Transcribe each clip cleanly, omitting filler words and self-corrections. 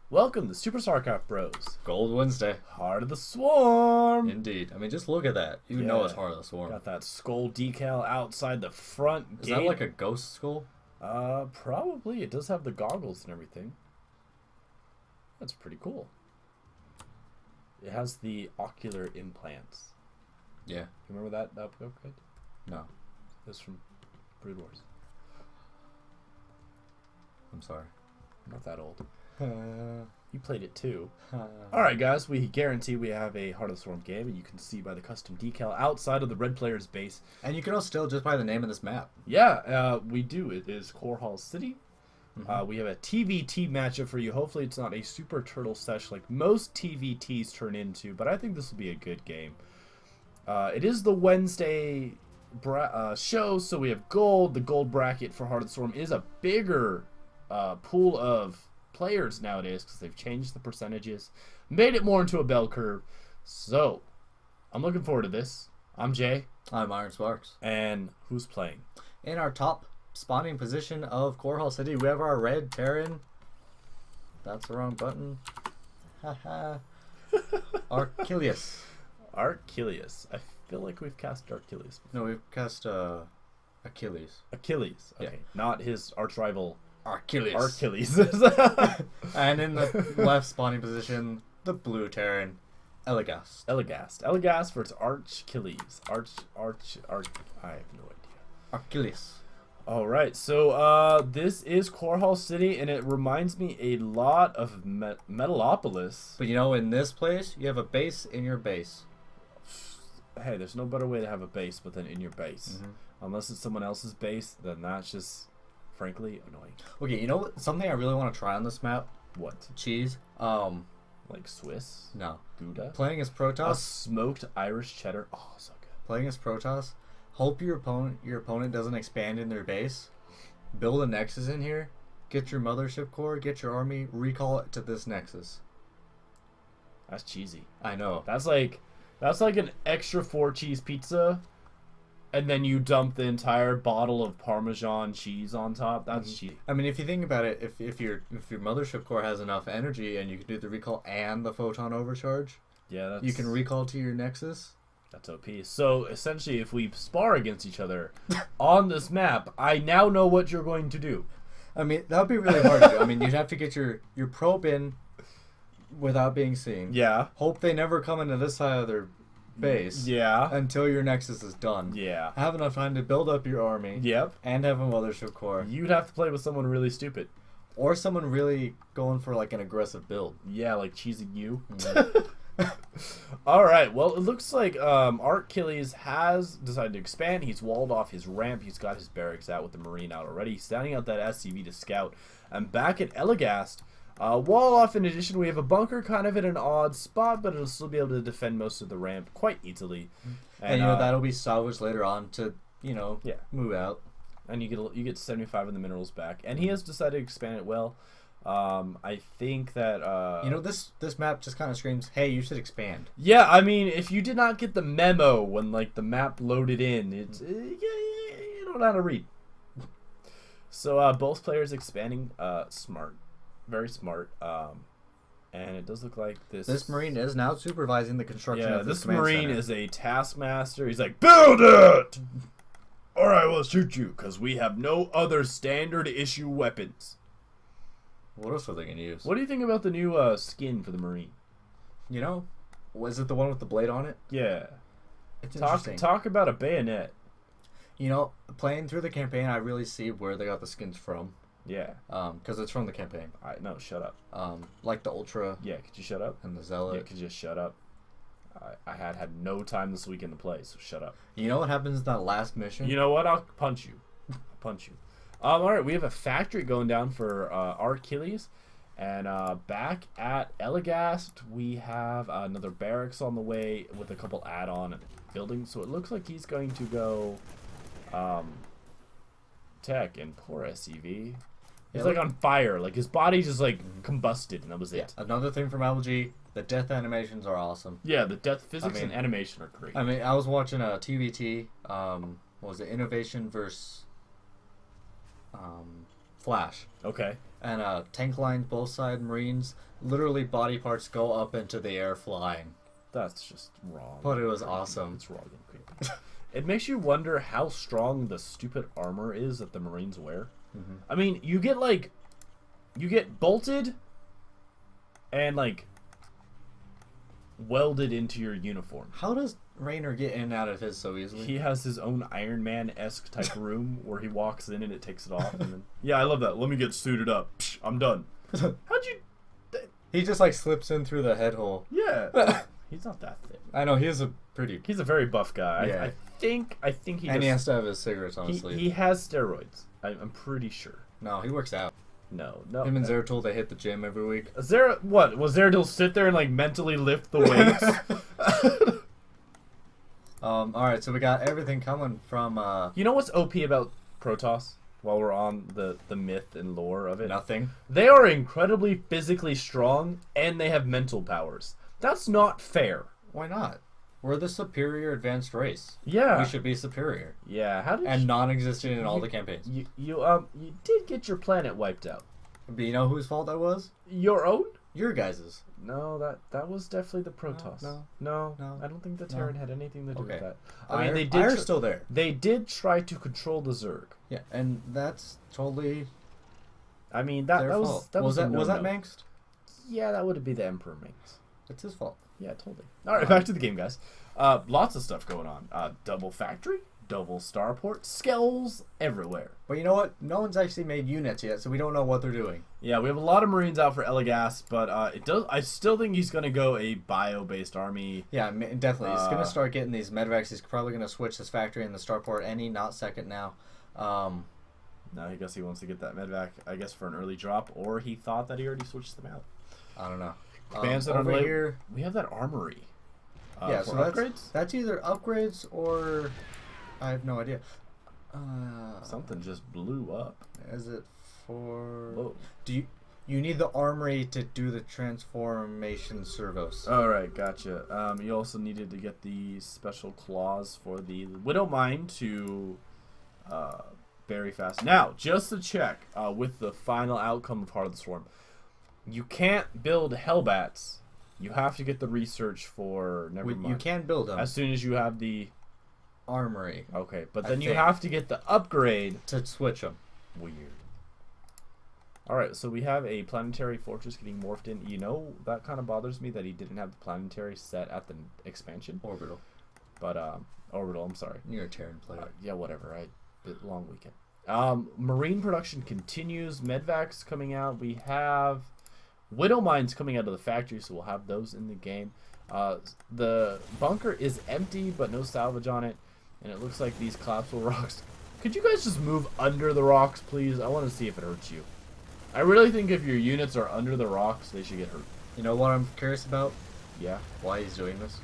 Welcome to SuperStarcraftBros. Gold Wednesday. Heart of the Swarm. Indeed. I mean, just look at that. You know it's Heart of the Swarm. Got that skull decal outside the front gate. Is that like a ghost skull? Probably. It does have the goggles and everything. That's pretty cool. It has the ocular implants. Yeah. You remember that upgrade? No. It's from Brood Wars. I'm sorry. I'm not that old. You played it too. All Alright guys, we guarantee we have a Heart of the Swarm game, and you can see by the custom decal outside of the red player's base. And you can also still just by the name of this map. Yeah, we do. It is Korhal City. Mm-hmm. We have a TvT matchup for you. Hopefully it's not a super turtle sesh like most TvTs turn into, but I think this will be a good game. It is the Wednesday show, so we have gold. The gold bracket for Heart of the Swarm is a bigger pool of players nowadays because they've changed the percentages, made it more into a bell curve. So I'm looking forward to this. I'm Jay. I'm Iron Sparks. And who's playing? In our top spawning position of Korhal City, we have our red Terran. That's the wrong button. Haha. ArchilleaS. ArchilleaS. I feel like we've cast ArchilleaS before. No, we've cast Achilles. Achilles. Okay. Yeah. Not his arch rival Achilles. Achilles. And in the left spawning position, the blue Terran, Elegast. Elegast for its ArchilleaS. I have no idea. Achilles. Alright, so this is Korhal City, and it reminds me a lot of Metalopolis. But you know, in this place, you have a base in your base. Hey, there's no better way to have a base but than in your base. Mm-hmm. Unless it's someone else's base, then that's just, frankly, annoying. Okay, you know what? Something I really want to try on this map? What? Cheese. Like Swiss? No. Gouda? Playing as A Protoss. smoked Irish cheddar. Oh, so good. Playing as Protoss. Hope your opponent doesn't expand in their base. Build a Nexus in here. Get your mothership core. Get your army. Recall it to this Nexus. That's cheesy. I know. That's like an extra 4 cheese pizza, and then you dump the entire bottle of Parmesan cheese on top. That's cheesy. I mean, if you think about it, if your mothership core has enough energy and you can do the recall and the photon overcharge, Yeah, you can recall to your Nexus. that's OP. So essentially, if we spar against each other on this map, I now know what you're going to do. I mean, that would be really hard to do. I mean, you'd have to get your probe in without being seen. Yeah. Hope they never come into this side of their base. Yeah. Until your Nexus is done. Yeah. Have enough time to build up your army. Yep. And have a mothership core. You'd have to play with someone really stupid. Or someone really going for like an aggressive build. Yeah, like cheesing you. Mhm. All right. Well, it looks like ArchilleaS has decided to expand. He's walled off his ramp. He's got his barracks out with the Marine out already. He's standing out that SCV to scout. And back at Elegast, wall off in addition, we have a bunker kind of in an odd spot, but it'll still be able to defend most of the ramp quite easily. And you know, that'll be salvaged later on to, you know, yeah, move out. and you get 75 of the minerals back. And he has decided to expand it well. I think that You know, this map just kind of screams, hey, you should expand. yeah, I mean, if you did not get the memo when like the map loaded in, it's you don't know how to read. So both players expanding, smart, very smart. And it does look like This Marine is now supervising the construction yeah, of this this command Marine center. is a taskmaster. He's like, build it. All right, we'll shoot you because we have no other standard issue weapons. What else are they going to use? What do you think about the new skin for the Marine? You know, was it the one with the blade on it? Yeah. It's interesting. Talk about a bayonet. You know, playing through the campaign, I really see where they got the skins from. Yeah. Because it's from the campaign. No, shut up. Like the Ultra Yeah, could you shut up? and the Yeah, Zealot. could you just shut up? I had no time this weekend to play, so shut up. You know what happens in that last mission? You know what? I'll punch you. I'll punch you. All right, we have a factory going down for ArchilleaS. And back at Elegast, we have another barracks on the way with a couple add-on buildings. So it looks like he's going to go tech and poor SCV. He's like on fire. Like his body just like combusted, and that was it. Another thing from LG, the death animations are awesome. Yeah, the death physics I mean, and animation are great. I mean, I was watching a TvT. What was it? Innovation versus flash. Okay. And tank lines, both side Marines, literally body parts go up into the air flying. That's just wrong. But it was awesome. It's wrong and creepy. It makes you wonder how strong the stupid armor is that the Marines wear. Mm-hmm. I mean, you get bolted and like welded into your uniform. How does Raynor get in and out of his so easily? He has his own Iron Man-esque type room where he walks in and it takes it off. And then, yeah, I love that. Let me get suited up. Psh, I'm done. How'd you... He just like slips in through the head hole. Yeah. He's not that thick. I know, he's a pretty... He's a very buff guy. Yeah. I think he And does... he has to have his cigarettes on his sleeve. He has steroids. I'm pretty sure. No, he works out. No. Him and Zeratul, they hit the gym every week. What? Was Zeratul sit there and like mentally lift the weights? Alright, so we got everything coming from, You know what's OP about Protoss? While we're on the myth and lore of it? nothing. They are incredibly physically strong, and they have mental powers. That's not fair. Why not? We're the superior advanced race. Yeah. We should be superior. Yeah, how did And non-existent in all the campaigns. you did get your planet wiped out. But you know whose fault that was? Your own? Your guys's. No, that was definitely the Protoss. No, I don't think the Terran had anything to do with that. I mean, they did. Ire's still there. They did try to control the Zerg. Yeah, and that's totally. I mean, their that was fault. that was was that Mangst? Yeah, that would be the Emperor Mings. It's his fault. Yeah, totally. All right, back to the game, guys. Lots of stuff going on. Double factory, double starport, skells everywhere. But you know what? No one's actually made units yet, so we don't know what they're doing. Yeah, we have a lot of Marines out for Elegast, but I still think he's gonna go a bio-based army. Yeah, definitely. He's gonna start getting these medvacs. He's probably gonna switch his factory and the starport any not second now. No, I guess he wants to get that medvac, I guess, for an early drop, or he thought that he already switched them out. I don't know. Bands that over are here. We have that armory. Yeah, for so upgrades. that's either upgrades or I have no idea. Something just blew up. Is it for? Whoa. Do you need the armory to do the transformation servos? All right, gotcha. You also needed to get the special claws for the Widow Mine to very fast. Now, just to check with the final outcome of Heart of the Swarm, you can't build Hellbats. You have to get the research for. Never mind. You can build them as soon as you have the armory. Okay, but then you have to get the upgrade to switch them. Weird. All right, so we have a planetary fortress getting morphed in. You know, that kind of bothers me that he didn't have the planetary set at the expansion. Orbital. But orbital. I'm sorry. You're a Terran player. Yeah, whatever. Long weekend. Marine production continues. Medvacs coming out. We have Widow Mines coming out of the factory, so we'll have those in the game. The bunker is empty, but no salvage on it, and it looks like these collapsible rocks. Could you guys just move under the rocks, please? I want to see if it hurts you. I really think if your units are under the rocks, they should get hurt. You know what I'm curious about? Yeah. Why he's doing this?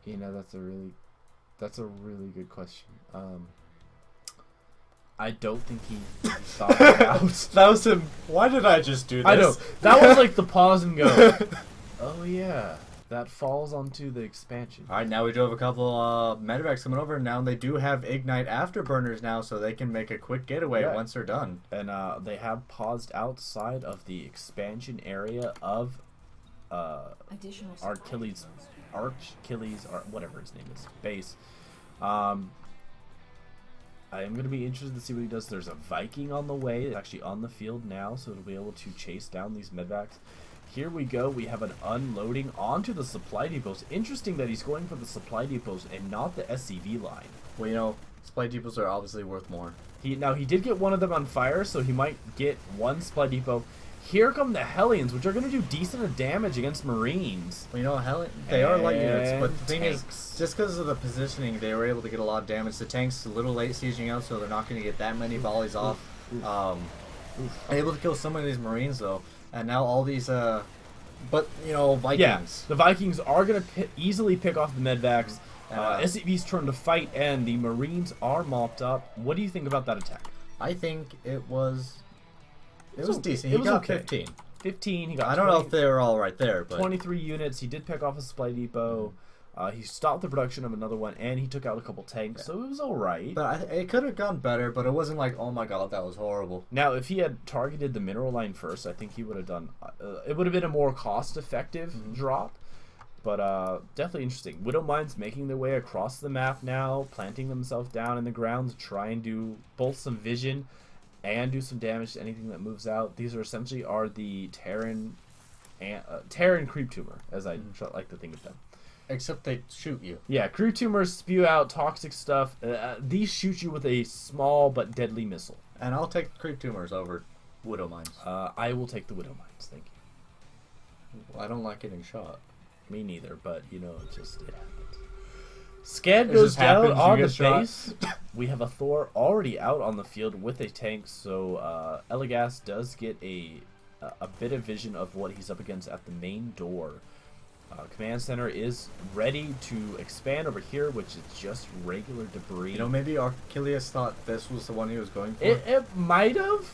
You know, that's a really good question. I don't think he thought it out. That was him. Why did I just do this? I know. That was like the pause and go. Oh, yeah. That falls onto the expansion. Alright, now we do have a couple medevacs coming over. Now they do have Ignite Afterburners now, so they can make a quick getaway once they're done. And they have paused outside of the expansion area of ArchilleaS, whatever his name is, base. I am going to be interested to see what he does. There's a Viking on the way. It's actually on the field now, so it'll be able to chase down these medvacs. Here we go. We have an unloading onto the supply depots. Interesting that he's going for the supply depots and not the SCV line. Well, you know, supply depots are obviously worth more. He did get one of them on fire, so he might get one supply depot. Here come the Hellions, which are going to do decent damage against Marines. Well, you know, they are light units, but the thing tanks. is, just because of the positioning, they were able to get a lot of damage. The tank's a little late sieging out, so they're not going to get that many volleys off. Able to kill some of these Marines, though. And now all these, but, you know, Vikings. Yeah, the Vikings are going to easily pick off the medvacs. SCV's turn to fight, and the Marines are mopped up. What do you think about that attack? I think it was decent. It He was got okay. 15. 15. He got. I don't know if they were all right there, but 23 units. He did pick off a supply depot. He stopped the production of another one, and he took out a couple tanks, so it was all right. But it could have gone better, but it wasn't like, oh my god, that was horrible. Now, if he had targeted the mineral line first, I think he would have done... it would have been a more cost-effective drop, but definitely interesting. Widow Mines making their way across the map now, planting themselves down in the ground to try and do both some vision and do some damage to anything that moves out. These are essentially the Terran creep tumor, as I like to think of them. Except they shoot you. Yeah, creep tumors spew out toxic stuff. These shoot you with a small but deadly missile. And I'll take creep tumors over Widow Mines. I will take the Widow Mines, thank you. Well, I don't like getting shot. Me neither, but you know, it happens. Scad goes down on the base. We have a Thor already out on the field with a tank, so Elegast does get a bit of vision of what he's up against at the main door. Command center is ready to expand over here, which is just regular debris. You know, maybe ArchilleaS thought this was the one he was going for. It might have,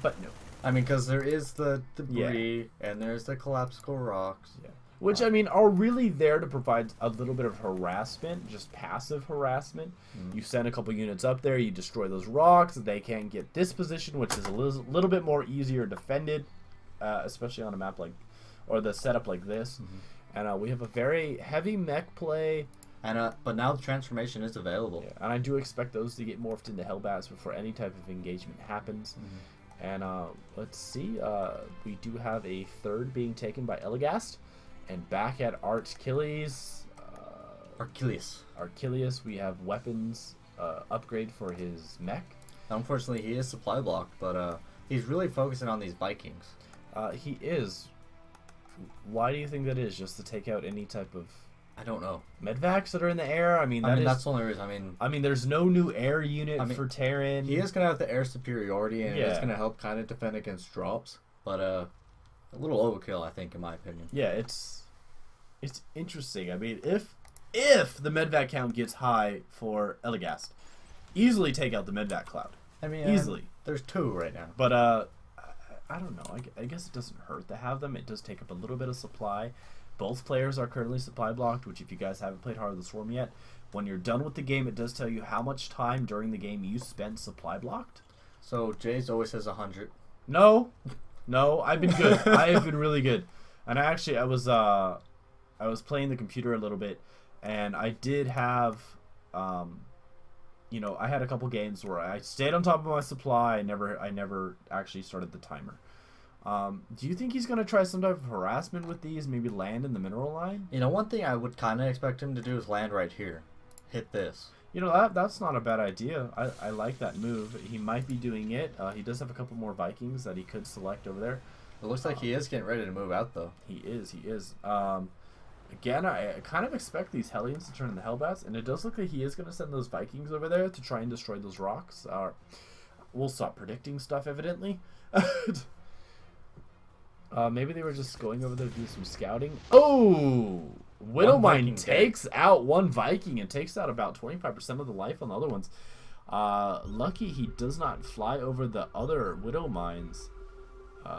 but no. I mean, because there is the debris and there's the collapsible rocks. Yeah. Which, I mean, are really there to provide a little bit of harassment, just passive harassment. You send a couple units up there, you destroy those rocks, they can't get this position, which is a little bit more easier defended, especially on a map like, or the setup like this. And we have a very heavy mech play. And but now the transformation is available. Yeah, and I do expect those to get morphed into Hellbats before any type of engagement happens. And let's see, we do have a third being taken by Elegast. And back at ArchilleaS, we have weapons upgrade for his mech. Unfortunately, he is supply blocked, but he's really focusing on these Vikings. He is. Why do you think that is? Just to take out any type of... I don't know. Medvacs that are in the air? I mean, that's the only reason. I mean, there's no new air unit for Terran. He is going to have the air superiority, and it's going to help kind of defend against drops. But a little overkill, I think, in my opinion. Yeah, it's interesting. I mean, if the Medvac count gets high for Elegast, easily take out the Medvac cloud. I mean, easily. There's 2 right now. But I don't know. I guess it doesn't hurt to have them. It does take up a little bit of supply. Both players are currently supply blocked, which if you guys haven't played Heart of the Swarm yet, when you're done with the game, it does tell you how much time during the game you spent supply blocked. So Jay's always says 100. No, I've been good. I have been really good. And I was playing the computer a little bit, and I did have, you know, I had a couple games where I stayed on top of my supply. I never actually started the timer. Do you think he's going to try some type of harassment with these? Maybe land in the mineral line? You know, one thing I would kind of expect him to do is land right here. Hit this. You know, that's not a bad idea. I like that move. He might be doing it. He does have a couple more Vikings that he could select over there. It looks like he is getting ready to move out, though. He is. Again, I kind of expect these Hellions to turn into Hellbats, and it does look like he is going to send those Vikings over there to try and destroy those rocks. We'll stop predicting stuff, evidently. Maybe they were just going over there to do some scouting. Oh! Widowmine takes out one Viking and takes out about 25% of the life on the other ones. Lucky he does not fly over the other Widowmines.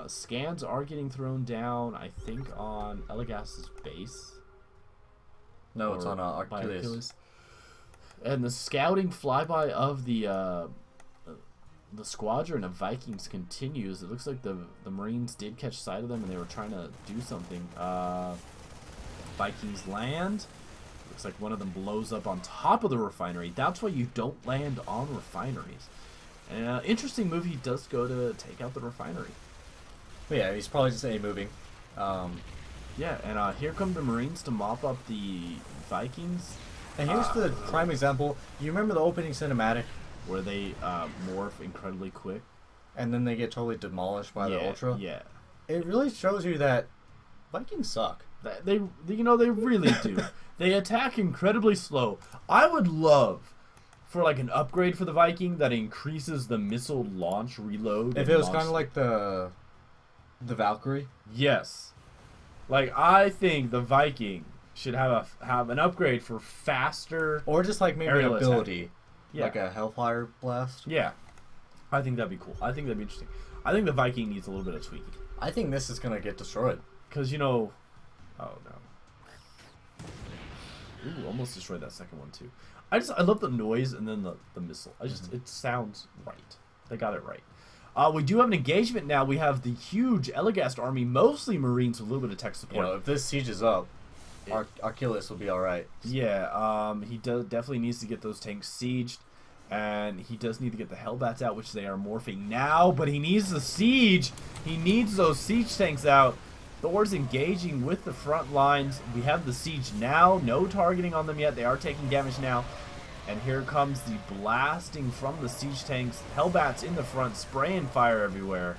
Scans are getting thrown down, I think, on Elegast's base. No, it's on ArchilleaS. And the scouting flyby of the squadron of Vikings continues. It looks like the Marines did catch sight of them and they were trying to do something. Vikings land. Looks like one of them blows up on top of the refinery. That's why you don't land on refineries. And interesting move, he does go to take out the refinery. Yeah, he's probably just moving. Yeah, and here come the Marines to mop up the Vikings. And here's the prime example. You remember the opening cinematic? Where they morph incredibly quick. And then they get totally demolished by the Ultra? Yeah. It really shows you that Vikings suck. They really do. They attack incredibly slow. I would love for like an upgrade for the Viking that increases the missile launch reload. If it was kind of like the Valkyrie? Yes. Like, I think the Viking should have an upgrade for faster, or just like maybe an ability, yeah, like a Hellfire Blast. Yeah, I think that'd be cool. I think that'd be interesting. I think the Viking needs a little bit of tweaking. I think this is gonna get destroyed because oh no. Ooh, almost destroyed that second one too. I love the noise and then the missile. It sounds right. They got it right. We do have an engagement now. We have the huge Elegast army, mostly Marines with a little bit of tech support. If this siege is up, ArchilleaS will be all right. Yeah, he definitely needs to get those tanks sieged, and he does need to get the Hellbats out, which they are morphing now. But he needs the siege. He needs those siege tanks out. Thor's engaging with the front lines. We have the siege now. No targeting on them yet. They are taking damage now. And here comes the blasting from the siege tanks. Hellbats in the front, spraying fire everywhere.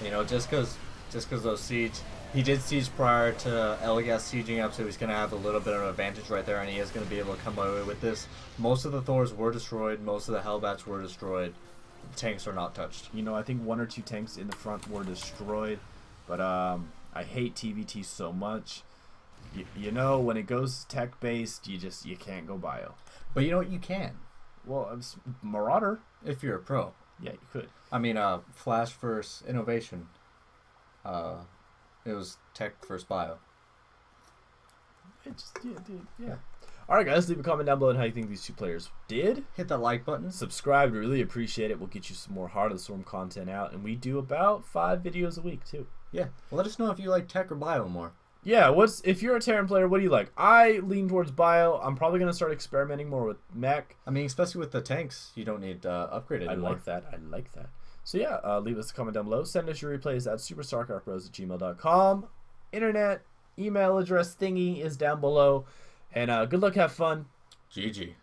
Just because those siege, he did siege prior to Elegast sieging up, so he's going to have a little bit of an advantage right there, and he is going to be able to come away with this. Most of the Thors were destroyed. Most of the Hellbats were destroyed. The tanks are not touched. I think 1 or 2 tanks in the front were destroyed. But I hate TvT so much. When it goes tech-based, you can't go bio. But you know what? You can. Well, it's Marauder. If you're a pro. Yeah, you could. I mean, Flash versus Innovation. It was tech versus bio. Yeah. All right, guys, leave a comment down below on how you think these two players did. Hit that like button. Subscribe. We really appreciate it. We'll get you some more Heart of the Storm content out. And we do about 5 videos a week, too. Yeah. Let us know if you like tech or bio more. Yeah, if you're a Terran player, what do you like? I lean towards bio. I'm probably going to start experimenting more with mech. I mean, especially with the tanks, you don't need upgrade anymore. I like that. So yeah, leave us a comment down below. Send us your replays at SuperStarcraftBros@gmail.com. Internet email address thingy is down below. And good luck, have fun. GG.